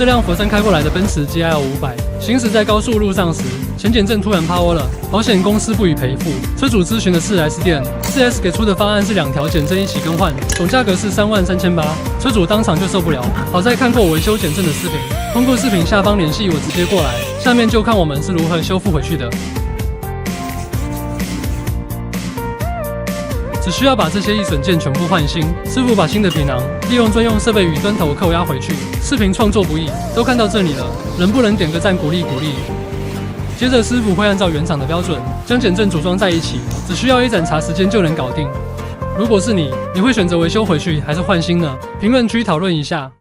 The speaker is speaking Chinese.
这辆佛山开过来的奔驰 GL 500，行驶在高速路上时，前减震突然趴窝了，保险公司不予赔付。车主咨询了4S店，4S 给出的方案是2条减震一起更换，总价格是33800，车主当场就受不了。好在看过维修减震的视频，通过视频下方联系我直接过来，下面就看我们是如何修复回去的。只需要把这些易损件全部换新，师傅把新的皮囊利用专用设备与端头扣压回去。视频创作不易，都看到这里了，能不能点个赞鼓励鼓励？接着师傅会按照原厂的标准将减震组装在一起，只需要一盏茶时间就能搞定。如果是你会选择维修回去还是换新呢？评论区讨论一下。